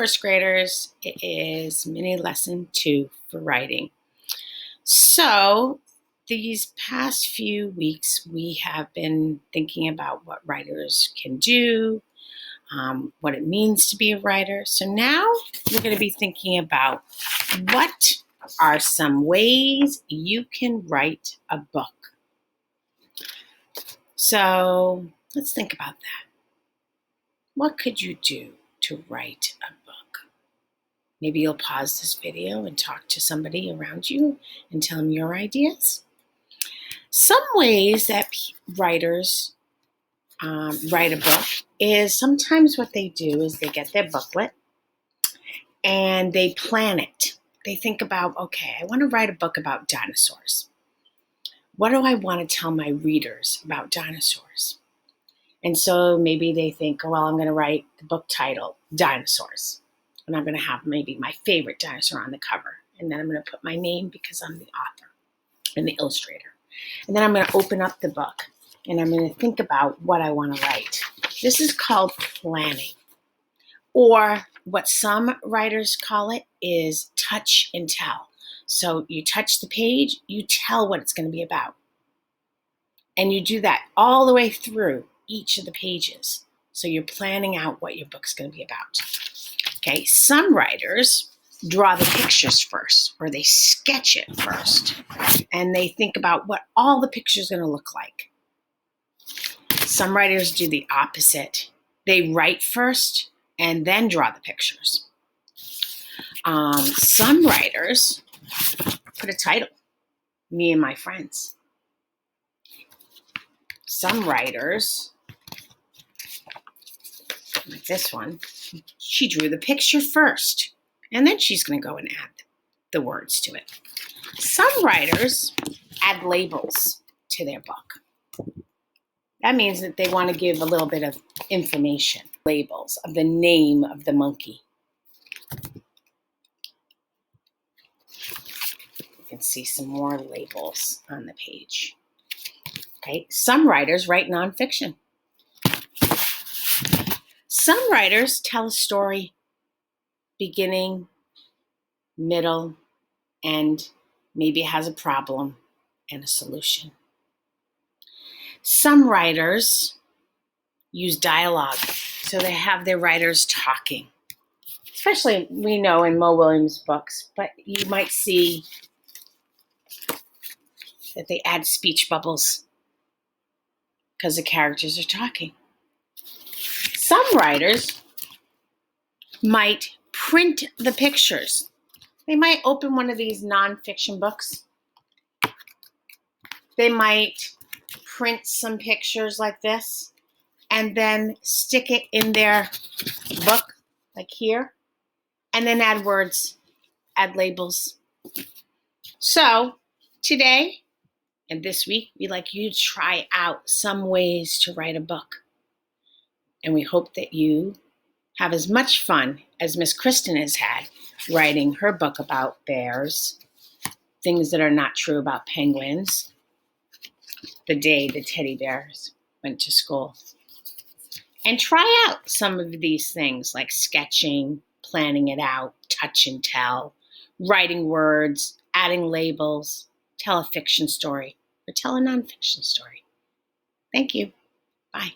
first graders. It is mini lesson 2 for writing. So these past few weeks, we have been thinking about what writers can do, what it means to be a writer. So now we're going to be thinking about what are some ways you can write a book. So let's think about that. What could you do to write a book? Maybe you'll pause this video and talk to somebody around you and tell them your ideas. Some ways that writers write a book is sometimes what they do is they get their booklet and they plan it. They think about, okay, I want to write a book about dinosaurs. What do I want to tell my readers about dinosaurs? And so maybe they think, well, I'm going to write the book title, Dinosaurs. And I'm going to have maybe my favorite dinosaur on the cover. And then I'm going to put my name because I'm the author and the illustrator. And then I'm going to open up the book and I'm going to think about what I want to write. This is called planning. Or what some writers call it is touch and tell. So you touch the page, you tell what it's going to be about. And you do that all the way through each of the pages. So you're planning out what your book's going to be about. Okay, some writers draw the pictures first, or they sketch it first, and they think about what all the pictures are going to look like. Some writers do the opposite. They write first and then draw the pictures. Some writers put a title, Me and My Friends. Some writers, like this one, she drew the picture first, and then she's going to go and add the words to it. Some writers add labels to their book. That means that they want to give a little bit of information, labels of the name of the monkey. You can see some more labels on the page. Okay, some writers write nonfiction. Some writers tell a story beginning, middle, end, maybe it has a problem and a solution. Some writers use dialogue, so they have their writers talking. Especially, we know in Mo Willems' books, but you might see that they add speech bubbles because the characters are talking. Some writers might print the pictures. They might open one of these nonfiction books. They might print some pictures like this and then stick it in their book, like here, and then add words, add labels. So today and this week, we'd like you to try out some ways to write a book. And we hope that you have as much fun as Miss Kristen has had writing her book about bears, things that are not true about penguins, the day the teddy bears went to school. And try out some of these things like sketching, planning it out, touch and tell, writing words, adding labels, tell a fiction story, or tell a nonfiction story. Thank you. Bye.